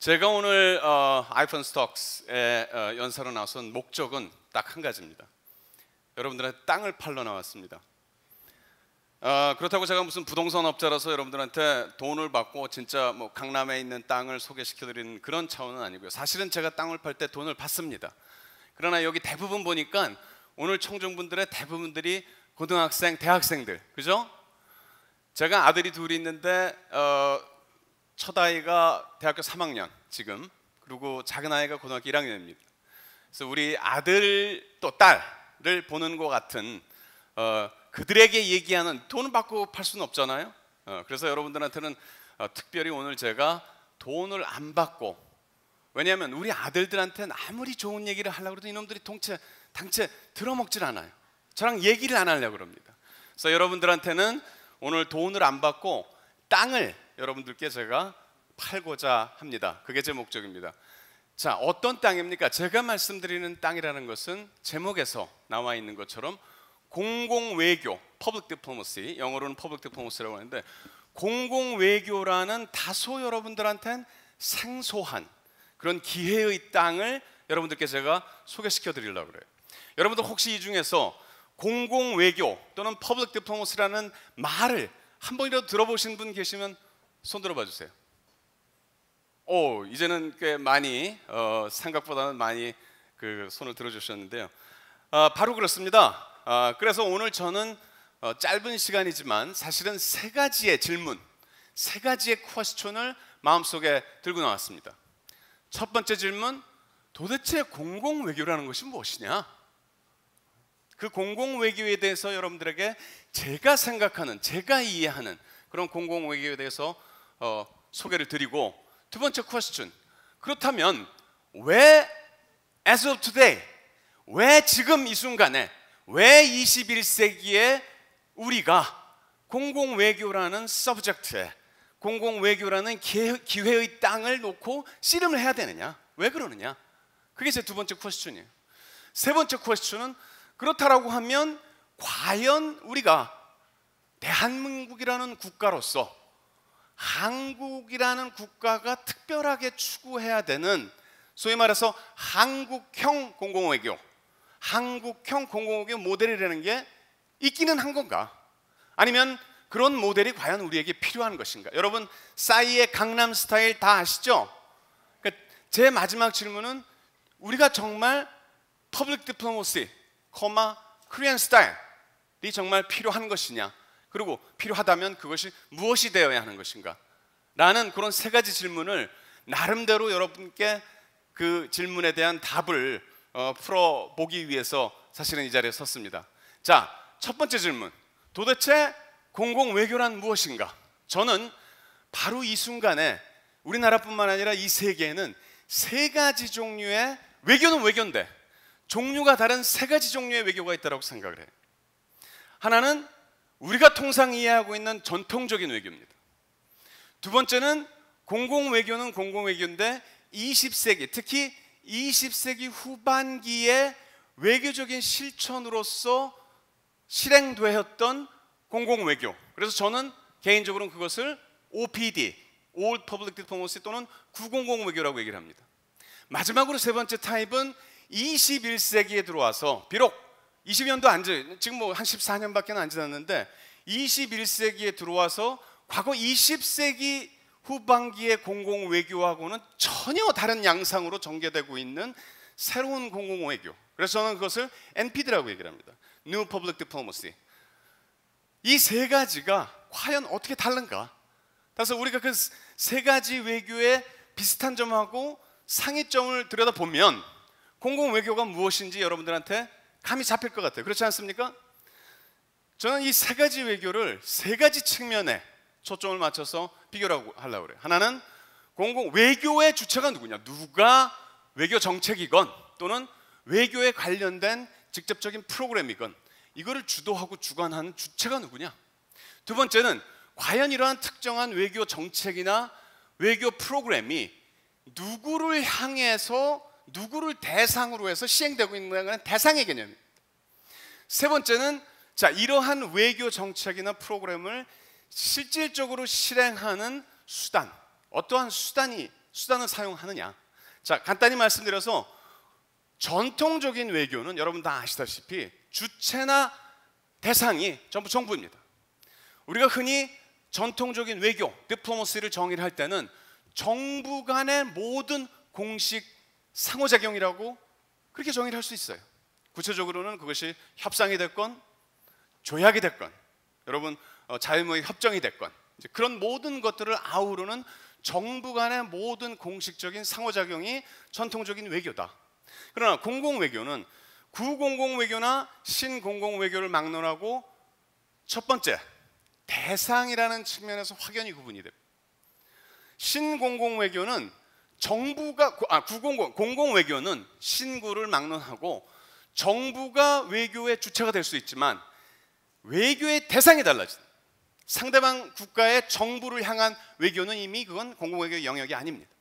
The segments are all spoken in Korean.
제가 오늘 아이폰 스톡스에 연사로 나선 목적은 딱 한 가지입니다. 여러분들한테 땅을 팔러 나왔습니다. 그렇다고 제가 무슨 부동산 업자라서 여러분들한테 돈을 받고 진짜 뭐 강남에 있는 땅을 소개시켜드리는 그런 차원은 아니고요. 사실은 제가 땅을 팔 때 돈을 받습니다. 그러나 여기 대부분 보니까 오늘 청중분들의 대부분들이 고등학생, 대학생들, 그죠? 제가 아들이 둘이 있는데 첫 아이가 대학교 3학년 지금, 그리고 작은 아이가 고등학교 1학년입니다. 그래서 우리 아들 또 딸을 보는 것 같은 그들에게 얘기하는, 돈을 받고 팔 수는 없잖아요. 그래서 여러분들한테는 특별히 오늘 제가 돈을 안 받고, 왜냐하면 우리 아들들한테는 아무리 좋은 얘기를 하려고 해도 이놈들이 당체 들어먹질 않아요. 저랑 얘기를 안 하려고 그럽니다. 그래서 여러분들한테는 오늘 돈을 안 받고 땅을 여러분들께 제가 팔고자 합니다. 그게 제 목적입니다. 자, 어떤 땅입니까? 제가 말씀드리는 땅이라는 것은 제목에서 나와 있는 것처럼 공공외교, public diplomacy, 영어로는 public diplomacy라고 하는데, 공공외교라는 다소 여러분들한테는 생소한 그런 기회의 땅을 여러분들께 제가 소개시켜 드리려고 그래요. 여러분들 혹시 이 중에서 공공외교 또는 public diplomacy라는 말을 한 번이라도 들어보신 분 계시면 손 들어봐 주세요. 이제는 꽤 많이 생각보다는 많이 그 손을 들어주셨는데요. 바로 그렇습니다. 그래서 오늘 저는 짧은 시간이지만 사실은 세 가지의 질문, 세 가지의 퀘스천을 마음속에 들고 나왔습니다. 첫 번째 질문, 도대체 공공외교라는 것이 무엇이냐? 그 공공외교에 대해서 여러분들에게 제가 생각하는, 제가 이해하는 그런 공공외교에 대해서 소개를 드리고, 두 번째 퀘스천, 그렇다면 왜 as of today, 왜 지금 이 순간에, 왜 21세기에 우리가 공공외교라는 서브젝트에, 공공외교라는 기회의 땅을 놓고 씨름을 해야 되느냐? 왜 그러느냐? 그게 제 두 번째 퀘스천이에요. 세 번째 퀘스천은, 그렇다라고 하면 과연 우리가 대한민국이라는 국가로서, 한국이라는 국가가 특별하게 추구해야 되는 소위 말해서 한국형 공공외교, 한국형 공공외교 모델이라는 게 있기는 한 건가? 아니면 그런 모델이 과연 우리에게 필요한 것인가? 여러분, 싸이의 강남 스타일 다 아시죠? 그러니까 제 마지막 질문은, 우리가 정말 퍼블릭 디플로마시, 코리안 스타일이 정말 필요한 것이냐? 그리고 필요하다면 그것이 무엇이 되어야 하는 것인가? 라는 그런 세 가지 질문을 나름대로 여러분께 그 질문에 대한 답을 풀어보기 위해서 사실은 이 자리에 섰습니다. 자, 첫 번째 질문, 도대체 공공외교란 무엇인가? 저는 바로 이 순간에 우리나라뿐만 아니라 이 세계에는 세 가지 종류의, 외교는 외교인데 종류가 다른 세 가지 종류의 외교가 있다고 생각을 해요. 하나는 우리가 통상 이해하고 있는 전통적인 외교입니다. 두 번째는 공공외교는 공공외교인데 20세기, 특히 20세기 후반기에 외교적인 실천으로서 실행되었던 공공외교. 그래서 저는 개인적으로는 그것을 OPD, Old Public Diplomacy 또는 900 외교라고 얘기를 합니다. 마지막으로 세 번째 타입은 21세기에 들어와서, 비록 20년도 안 지, 지금 뭐 한 14년밖에 안 지났는데 21세기에 들어와서 과거 20세기 후반기의 공공외교하고는 전혀 다른 양상으로 전개되고 있는 새로운 공공외교. 그래서 저는 그것을 NPD라고 얘기를 합니다. New Public Diplomacy. 이 세 가지가 과연 어떻게 다른가? 그래서 우리가 그 세 가지 외교의 비슷한 점하고 상이점을 들여다보면 공공외교가 무엇인지 여러분들한테 감이 잡힐 것 같아요. 그렇지 않습니까? 저는 이 세 가지 외교를 세 가지 측면에 초점을 맞춰서 비교를 하려고 그래요. 하나는 공공외교의 주체가 누구냐? 누가 외교 정책이건 또는 외교에 관련된 직접적인 프로그램이건 이거를 주도하고 주관하는 주체가 누구냐? 두 번째는 과연 이러한 특정한 외교 정책이나 외교 프로그램이 누구를 향해서, 누구를 대상으로 해서 시행되고 있는 대상의 개념입니다. 세 번째는, 자, 이러한 외교 정책이나 프로그램을 실질적으로 실행하는 수단, 어떠한 수단이 수단을 사용하느냐? 자, 간단히 말씀드려서 전통적인 외교는 여러분 다 아시다시피 주체나 대상이 전부 정부입니다. 우리가 흔히 전통적인 외교, 디플로마시를 정의를 할 때는 정부 간의 모든 공식 상호작용이라고 그렇게 정의를 할 수 있어요. 구체적으로는 그것이 협상이 됐건 조약이 됐건 여러분 자유무역 협정이 됐건 이제 그런 모든 것들을 아우르는 정부 간의 모든 공식적인 상호작용이 전통적인 외교다. 그러나 공공외교는 구공공외교나 신공공외교를 막론하고 첫 번째 대상이라는 측면에서 확연히 구분이 됩니다. 신공공외교는 정부가 공공외교는 신구를 막론하고 정부가 외교의 주체가 될 수 있지만 외교의 대상이 달라진다. 상대방 국가의 정부를 향한 외교는 이미 그건 공공외교 영역이 아닙니다.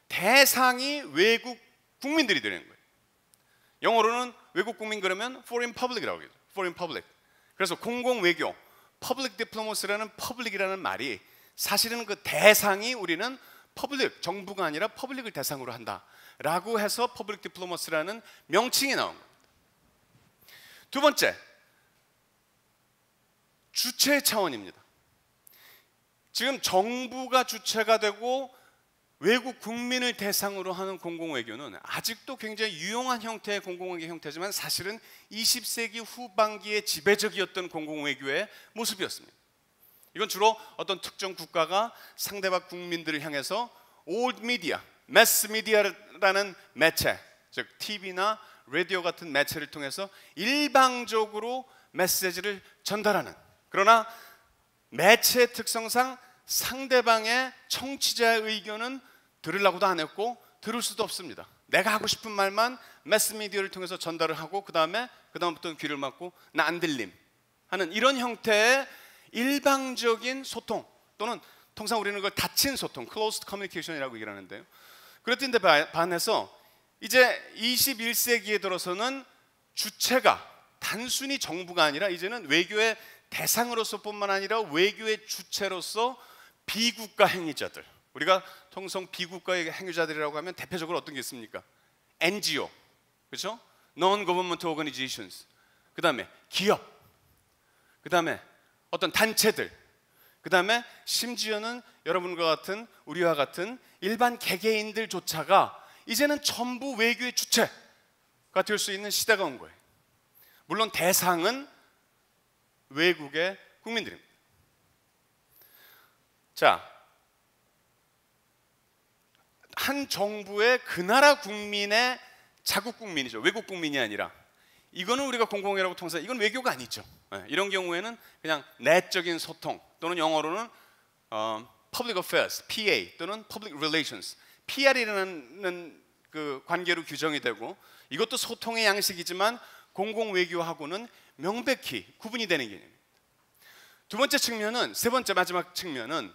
대상이 외국 국민들이 되는 거예요. 영어로는 외국 국민 그러면 foreign public이라고 하죠. foreign public. 그래서 공공외교, public diplomacy라는 public이라는 말이 사실은 그 대상이 우리는 public, 정부가 아니라 public을 대상으로 한다라고 해서 public diplomacy라는 명칭이 나온 겁니다. 두 번째, 주체 차원입니다. 지금 정부가 주체가 되고 외국 국민을 대상으로 하는 공공외교는 아직도 굉장히 유용한 형태의 공공외교 형태지만 사실은 20세기 후반기에 지배적이었던 공공외교의 모습이었습니다. 이건 주로 어떤 특정 국가가 상대방 국민들을 향해서 old media, mass media라는 매체, 즉 TV나 라디오 같은 매체를 통해서 일방적으로 메시지를 전달하는, 그러나 매체의 특성상 상대방의 청취자의 의견은 들으려고도 안 했고 들을 수도 없습니다. 내가 하고 싶은 말만 매스미디어를 통해서 전달을 하고 그다음부터는 귀를 막고 나 안 들림 하는 이런 형태의 일방적인 소통, 또는 통상 우리는 그걸 닫힌 소통, closed communication이라고 얘기를 하는데요. 그랬던데 반해서 이제 21세기에 들어서는 주체가 단순히 정부가 아니라 이제는 외교의 대상으로서뿐만 아니라 외교의 주체로서 비국가 행위자들, 우리가 통상 비국가의 행위자들이라고 하면 대표적으로 어떤 게 있습니까? NGO, 그렇죠? Non-government organizations, 그 다음에 기업, 그 다음에 어떤 단체들, 그 다음에 심지어는 여러분과 같은 우리와 같은 일반 개개인들조차가 이제는 전부 외교의 주체가 될 수 있는 시대가 온 거예요. 물론 대상은 외국의 국민들입니다. 자, 한 정부의 그 나라 국민의 자국 국민이죠. 외국 국민이 아니라. 이거는 우리가 공공외교라고 통상 이건 외교가 아니죠. 이런 경우에는 그냥 내적인 소통, 또는 영어로는 Public Affairs, PA 또는 Public Relations, PR이라는 그 관계로 규정이 되고 이것도 소통의 양식이지만 공공외교하고는 명백히 구분이 되는 개념입니다. 두 번째 측면은, 세 번째 마지막 측면은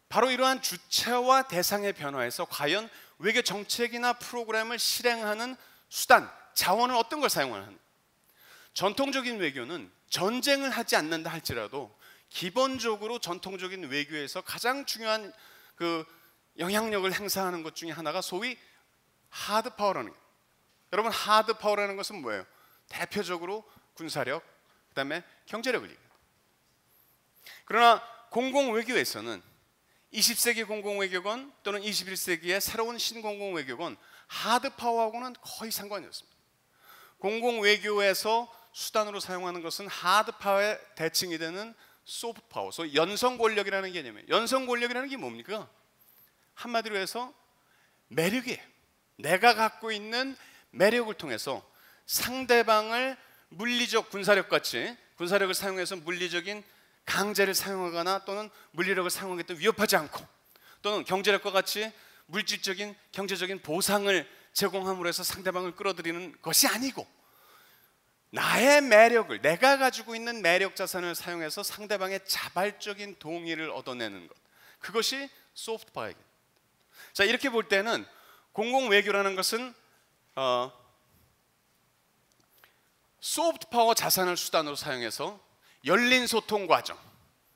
바로 이러한 주체와 대상의 변화에서 과연 외교 정책이나 프로그램을 실행하는 수단, 자원은 어떤 걸 사용하는? 전통적인 외교는 전쟁을 하지 않는다 할지라도 기본적으로 전통적인 외교에서 가장 중요한 그 영향력을 행사하는 것 중에 하나가 소위 하드 파워라는 거예요. 여러분, 하드 파워라는 것은 뭐예요? 대표적으로 군사력, 그다음에 경제력을 얘기해요. 그러나 공공외교에서는 20세기 공공외교건 또는 21세기의 새로운 신공공외교건 하드 파워하고는 거의 상관이 없습니다. 공공외교에서 수단으로 사용하는 것은 하드 파워의 대칭이 되는 소프트 파워, 소위 연성 권력이라는 개념이에요. 연성 권력이라는 게 뭡니까? 한마디로 해서 매력이에요. 내가 갖고 있는 매력을 통해서 상대방을 물리적 군사력 같이 군사력을 사용해서 물리적인 강제를 사용하거나 또는 물리력을 사용하겠다 위협하지 않고, 또는 경제력과 같이 물질적인 경제적인 보상을 제공함으로 해서 상대방을 끌어들이는 것이 아니고 나의 매력을, 내가 가지고 있는 매력 자산을 사용해서 상대방의 자발적인 동의를 얻어내는 것, 그것이 소프트 파워입니다. 자, 이렇게 볼 때는 공공외교라는 것은 소프트 파워 자산을 수단으로 사용해서 열린 소통 과정,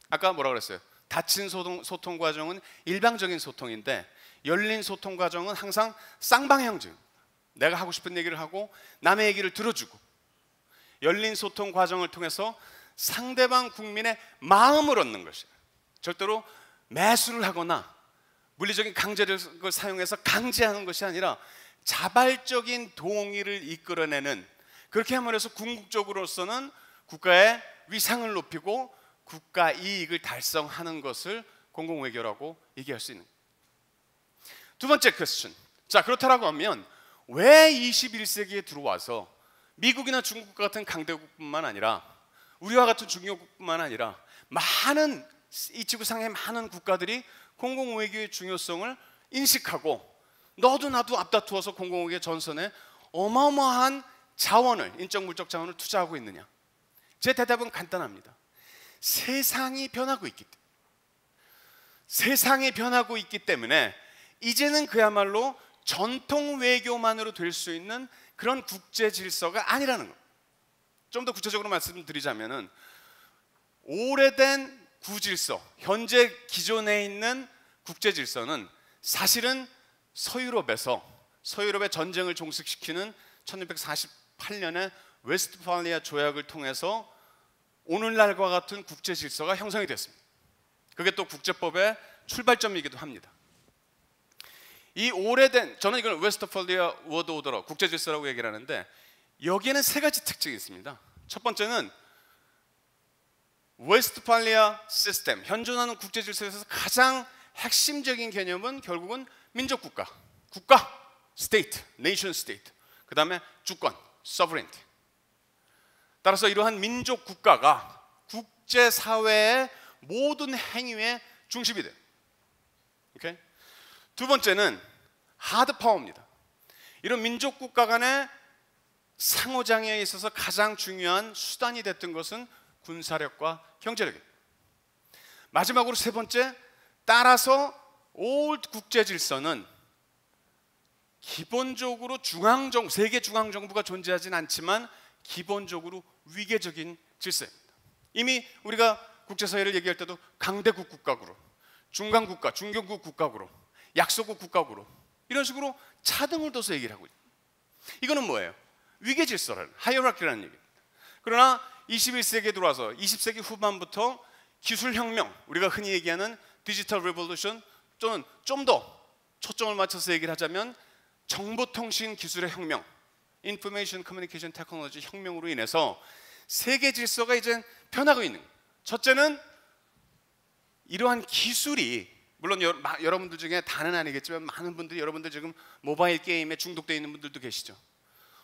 아까 뭐라고 그랬어요? 닫힌 소통 과정은 일방적인 소통인데 열린 소통 과정은 항상 쌍방향적. 내가 하고 싶은 얘기를 하고 남의 얘기를 들어주고, 열린 소통 과정을 통해서 상대방 국민의 마음을 얻는 것이에요. 절대로 매수를 하거나 물리적인 강제력을 사용해서 강제하는 것이 아니라 자발적인 동의를 이끌어내는, 그렇게 함으로써 궁극적으로서는 국가의 위상을 높이고 국가 이익을 달성하는 것을 공공외교라고 얘기할 수 있는. 두 번째 퀘스천. 자, 그렇다라고 하면 왜 21세기에 들어와서 미국이나 중국 같은 강대국뿐만 아니라 우리와 같은 중요국뿐만 아니라 많은 이 지구상의 많은 국가들이 공공외교의 중요성을 인식하고 너도 나도 앞다투어서 공공외교 전선에 어마어마한 자원을, 인적 물적 자원을 투자하고 있느냐? 제 대답은 간단합니다. 세상이 변하고 있기 때문에. 세상이 변하고 있기 때문에 이제는 그야말로 전통 외교만으로 될 수 있는 그런 국제 질서가 아니라는 겁니다. 좀 더 구체적으로 말씀드리자면은 오래된 구질서, 현재 기존에 있는 국제 질서는 사실은 서유럽의 전쟁을 종식시키는 1648년의 웨스트팔리아 조약을 통해서 오늘날과 같은 국제 질서가 형성이 됐습니다. 그게 또 국제법의 출발점이기도 합니다. 이 오래된, 저는 이걸 웨스트팔리아 워드 오더러, 국제 질서라고 얘기를 하는데, 여기에는 세 가지 특징이 있습니다. 첫 번째는 웨스트팔리아 시스템, 현존하는 국제 질서에서 가장 핵심적인 개념은 결국은 민족국가, 국가, 스테이트, 네이션 스테이트, 그 다음에 주권, sovereignty. 따라서 이러한 민족 국가가 국제사회의 모든 행위의 중심이 돼요. 오케이? 두 번째는 하드 파워입니다. 이런 민족 국가 간의 상호작용에 있어서 가장 중요한 수단이 됐던 것은 군사력과 경제력입니다. 마지막으로 세 번째, 따라서 올 국제 질서는 기본적으로 중앙정부, 세계 중앙정부가 존재하진 않지만 기본적으로 위계적인 질서입니다. 이미 우리가 국제사회를 얘기할 때도 강대국 국가구로, 중강국가, 중견국 국가구로, 약소국 국가구로 이런 식으로 차등을 둬서 얘기를 하고 있습니다. 이거는 뭐예요? 위계 질서라는, 하이어라키라는 얘기입니다. 그러나 21세기에 들어와서 20세기 후반부터 기술혁명, 우리가 흔히 얘기하는 디지털 레볼루션, 또는 좀 더 초점을 맞춰서 얘기를 하자면 정보통신 기술의 혁명, 인포메이션 커뮤니케이션 테크놀로지 혁명으로 인해서 세계 질서가 이제 변하고 있는 거예요. 첫째는 이러한 기술이, 물론 여러분들 중에 다는 아니겠지만 많은 분들이, 여러분들 지금 모바일 게임에 중독되어 있는 분들도 계시죠.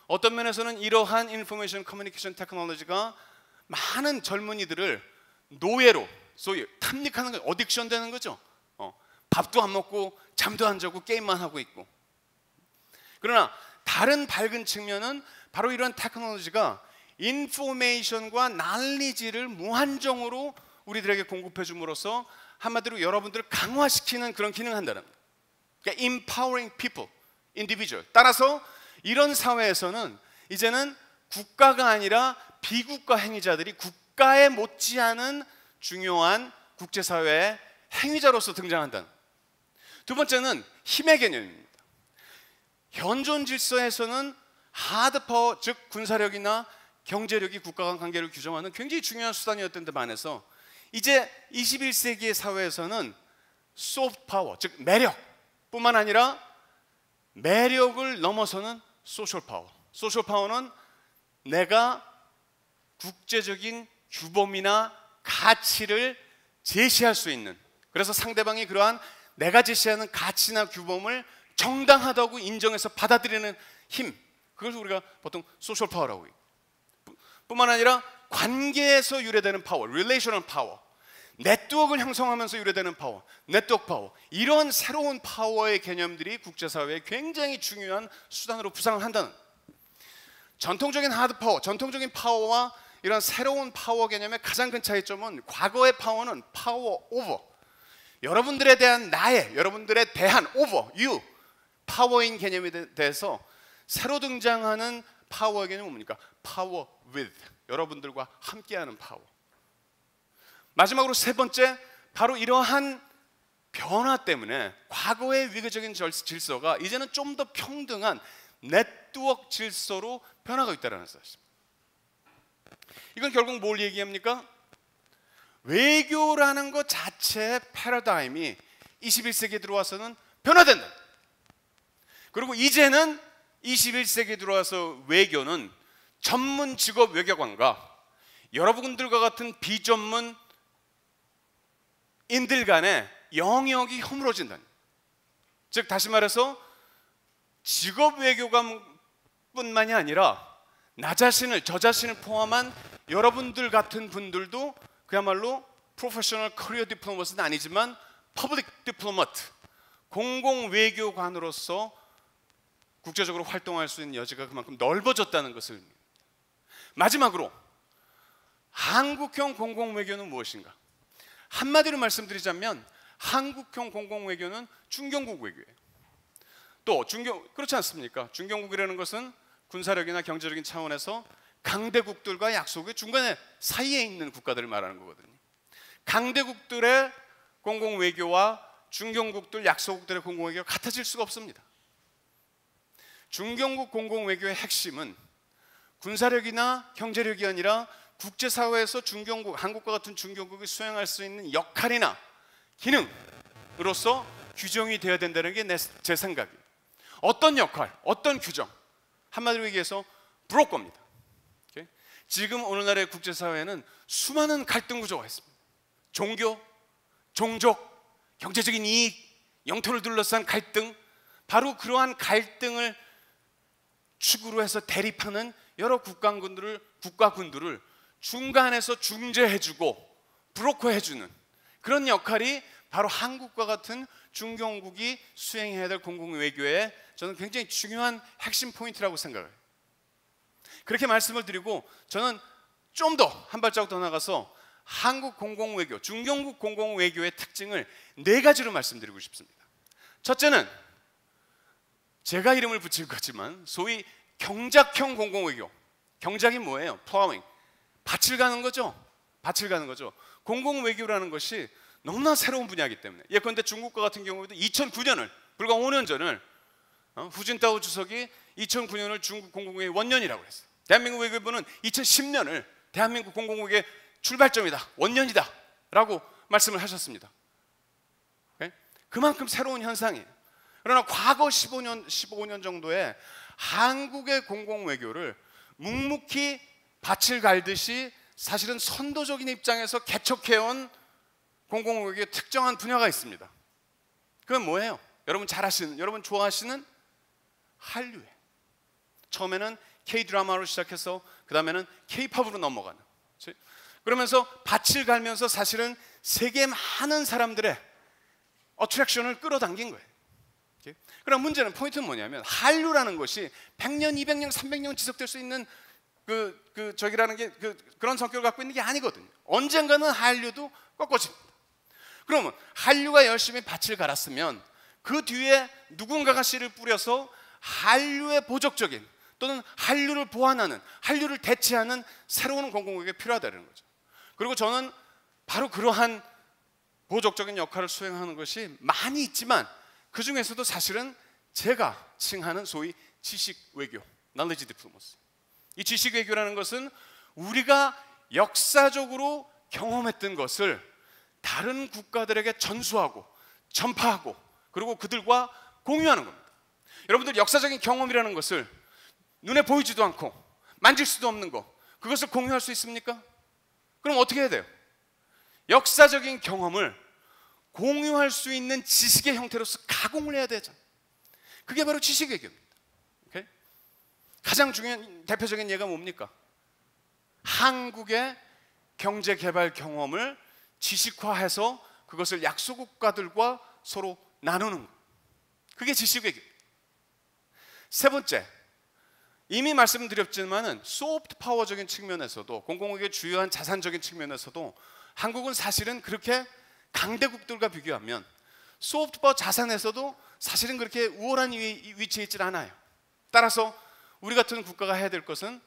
어떤 면에서는 이러한 인포메이션 커뮤니케이션 테크놀로지가 많은 젊은이들을 노예로, 소위 탐닉하는 거, 어딕션 되는 거죠. 밥도 안 먹고 잠도 안 자고 게임만 하고 있고. 그러나 다른 밝은 측면은 바로 이런 테크놀로지가 인포메이션과 날리지를 무한정으로 우리들에게 공급해 줌으로써 한마디로 여러분들을 강화시키는 그런 기능을 한다는 거예요. 그러니까 empowering people, individual. 따라서 이런 사회에서는 이제는 국가가 아니라 비국가 행위자들이 국가에 못지않은 중요한 국제사회의 행위자로서 등장한다는. 두 번째는 힘의 개념입니다. 현존 질서에서는 하드파워, 즉 군사력이나 경제력이 국가 간 관계를 규정하는 굉장히 중요한 수단이었던 데 반해서 이제 21세기의 사회에서는 소프트 파워, 즉 매력뿐만 아니라 매력을 넘어서는 소셜 파워. 소셜 파워는 내가 국제적인 규범이나 가치를 제시할 수 있는, 그래서 상대방이 그러한 내가 제시하는 가치나 규범을 정당하다고 인정해서 받아들이는 힘, 그것을 우리가 보통 소셜 파워라고 해요. 뿐만 아니라 관계에서 유래되는 파워, 릴레이셔널 파워, 네트워크를 형성하면서 유래되는 파워, 네트워크 파워, 이런 새로운 파워의 개념들이 국제사회에 굉장히 중요한 수단으로 부상을 한다는. 전통적인 하드 파워, 전통적인 파워와 이런 새로운 파워 개념의 가장 큰 차이점은, 과거의 파워는 파워 오버, 여러분들에 대한 나의, 여러분들에 대한 오버, 유, 파워인 개념에 대해서 새로 등장하는 파워의 개념은 뭡니까? 파워 with, 여러분들과 함께하는 파워. 마지막으로 세 번째, 바로 이러한 변화 때문에 과거의 위계적인 질서가 이제는 좀 더 평등한 네트워크 질서로 변화가 있다는 사실. 이건 결국 뭘 얘기합니까? 외교라는 것 자체의 패러다임이 21세기에 들어와서는 변화된다. 그리고 이제는 21세기에 들어와서 외교는 전문 직업 외교관과 여러분들과 같은 비전문 인들 간의 영역이 허물어진다. 즉 다시 말해서 직업 외교관뿐만이 아니라 저 자신을 포함한 여러분들 같은 분들도 그야말로 프로페셔널 커리어 디플로머스는 아니지만 퍼블릭 디플로마트, 공공 외교관으로서 국제적으로 활동할 수 있는 여지가 그만큼 넓어졌다는 것을. 마지막으로 한국형 공공 외교는 무엇인가? 한마디로 말씀드리자면 한국형 공공 외교는 중견국 외교예요. 또 그렇지 않습니까? 중견국이라는 것은 군사력이나 경제적인 차원에서 강대국들과 약속의 중간에 사이에 있는 국가들을 말하는 거거든요. 강대국들의 공공 외교와 중견국들, 약소국들의 공공 외교가 같아질 수가 없습니다. 중견국 공공 외교의 핵심은 군사력이나 경제력이 아니라 국제사회에서 한국과 같은 중견국이 수행할 수 있는 역할이나 기능으로서 규정이 되어야 된다는 게 제 생각이에요. 어떤 역할, 어떤 규정, 한마디로 얘기해서 브로커입니다. 지금 오늘날의 국제사회에는 수많은 갈등 구조가 있습니다. 종교, 종족, 경제적인 이익, 영토를 둘러싼 갈등, 바로 그러한 갈등을 축으로 해서 대립하는 여러 국가군들을 중간에서 중재해주고 브로커해주는 그런 역할이 바로 한국과 같은 중견국이 수행해야 될 공공외교의 저는 굉장히 중요한 핵심 포인트라고 생각해요. 그렇게 말씀을 드리고 저는 좀 더 한 발자국 더 나가서 한국 공공외교, 중견국 공공외교의 특징을 4가지로 말씀드리고 싶습니다. 첫째는 제가 이름을 붙일 거지만 소위 경작형 공공외교. 경작이 뭐예요? 플라워잉. 밭을 가는 거죠. 밭을 가는 거죠. 공공외교라는 것이 너무나 새로운 분야이기 때문에 예컨대 중국과 같은 경우에도 2009년을 불과 5년 전을 후진타오 주석이 2009년을 중국 공공외교 원년이라고 했어요. 대한민국 외교부는 2010년을 대한민국 공공외교의 출발점이다, 원년이다 라고 말씀을 하셨습니다. 그만큼 새로운 현상이에요. 그러나 과거 15년 정도의 한국의 공공외교를 묵묵히 밭을 갈듯이 사실은 선도적인 입장에서 개척해온 공공외교의 특정한 분야가 있습니다. 그건 뭐예요? 여러분 잘 아시는, 여러분 좋아하시는 한류예요. 처음에는 K-드라마로 시작해서 그 다음에는 K-팝으로 넘어가는, 그러면서 밭을 갈면서 사실은 세계 많은 사람들의 어트랙션을 끌어당긴 거예요. 그럼 문제는, 포인트는 뭐냐면 한류라는 것이 100년, 200년, 300년 지속될 수 있는 저기라는 게 그런 성격을 갖고 있는 게 아니거든요. 언젠가는 한류도 꺾어집니다. 그러면 한류가 열심히 밭을 갈았으면 그 뒤에 누군가가 씨를 뿌려서 한류의 보적적인 또는 한류를 보완하는, 한류를 대체하는 새로운 공공외교가 필요하다는 거죠. 그리고 저는 바로 그러한 보적적인 역할을 수행하는 것이 많이 있지만 그 중에서도 사실은 제가 칭하는 소위 지식외교, knowledge diplomacy. 이 지식외교라는 것은 우리가 역사적으로 경험했던 것을 다른 국가들에게 전수하고 전파하고 그리고 그들과 공유하는 겁니다. 여러분들 역사적인 경험이라는 것을 눈에 보이지도 않고 만질 수도 없는 거, 그것을 공유할 수 있습니까? 그럼 어떻게 해야 돼요? 역사적인 경험을 공유할 수 있는 지식의 형태로서 가공을 해야 되죠. 그게 바로 지식외교입니다. 오케이? 가장 중요한 대표적인 예가 뭡니까? 한국의 경제개발 경험을 지식화해서 그것을 약소국가들과 서로 나누는 것, 그게 지식외교입니다. 세 번째, 이미 말씀드렸지만은 소프트 파워적인 측면에서도, 공공외교의 주요한 자산적인 측면에서도 한국은 사실은 그렇게 강대국들과 비교하면 소프트 파워 자산에서도 사실은 그렇게 우월한 위치에 있질 않아요. 따라서 우리 같은 국가가 해야 될 것은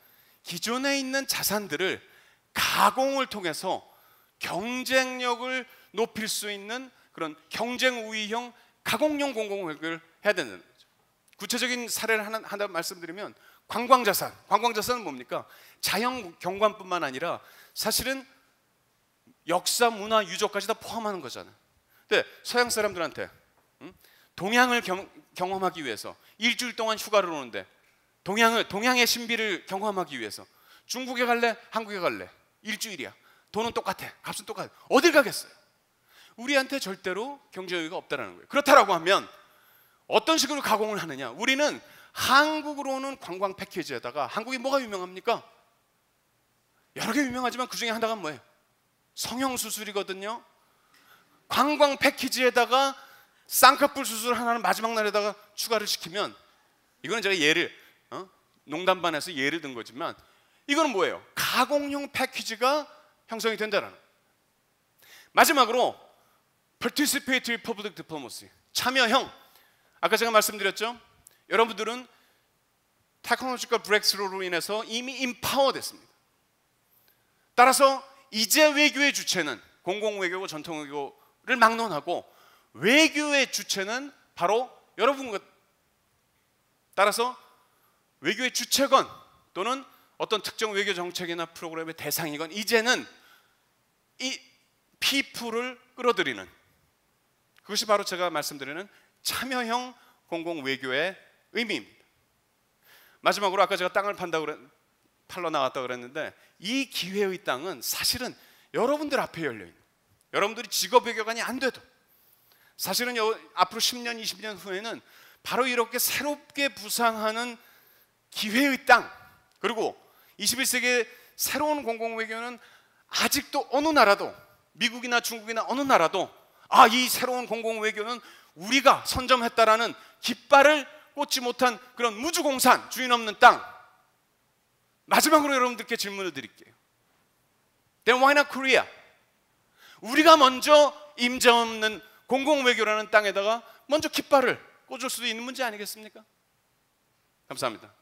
기존에 있는 자산들을 가공을 통해서 경쟁력을 높일 수 있는 그런 경쟁 우위형 가공용 공공외교를 해야 되는 거죠. 구체적인 사례를 하나 말씀드리면 관광자산. 관광자산은 뭡니까? 자연 경관뿐만 아니라 사실은 역사, 문화, 유적까지 다 포함하는 거잖아요. 근데 서양 사람들한테 동양을 경험하기 위해서 일주일 동안 휴가를 오는데 동양의 신비를 경험하기 위해서 중국에 갈래? 한국에 갈래? 일주일이야. 돈은 똑같아. 값은 똑같아. 어딜 가겠어요? 우리한테 절대로 경제 여유가 없다는 거예요. 그렇다라고 하면 어떤 식으로 가공을 하느냐? 우리는 한국으로 오는 관광 패키지에다가, 한국이 뭐가 유명합니까? 여러 개 유명하지만 그 중에 하나가 뭐예요? 성형수술이거든요. 관광 패키지에다가 쌍꺼풀 수술 하나는 마지막 날에다가 추가를 시키면, 이거는 제가 예를 농담 반에서 예를 든 거지만, 이거는 뭐예요? 가공용 패키지가 형성이 된다는 거예요. 마지막으로 Participatory Public Diplomacy, 참여형. 아까 제가 말씀드렸죠? 여러분들은 테크놀로지컬 브렉스루로 인해서 이미 인파워 됐습니다. 따라서 이제 외교의 주체는 공공외교고 전통외교를 막론하고 외교의 주체는 바로 여러분과, 따라서 외교의 주체건 또는 어떤 특정 외교 정책이나 프로그램의 대상이건 이제는 이 피플을 끌어들이는, 그것이 바로 제가 말씀드리는 참여형 공공외교의 의미입니다. 마지막으로 아까 제가 땅을 팔러 나왔다고 그랬는데, 이 기회의 땅은 사실은 여러분들 앞에 열려있는, 여러분들이 직업 외교관이 안 돼도 사실은 앞으로 10년, 20년 후에는 바로 이렇게 새롭게 부상하는 기회의 땅, 그리고 21세기의 새로운 공공외교는 아직도 어느 나라도, 미국이나 중국이나 어느 나라도 이 새로운 공공외교는 우리가 선점했다라는 깃발을 꽂지 못한 그런 무주공산, 주인 없는 땅. 마지막으로 여러분들께 질문을 드릴게요. Then why not Korea? 우리가 먼저 임자 없는 공공외교라는 땅에다가 먼저 깃발을 꽂을 수도 있는 문제 아니겠습니까? 감사합니다.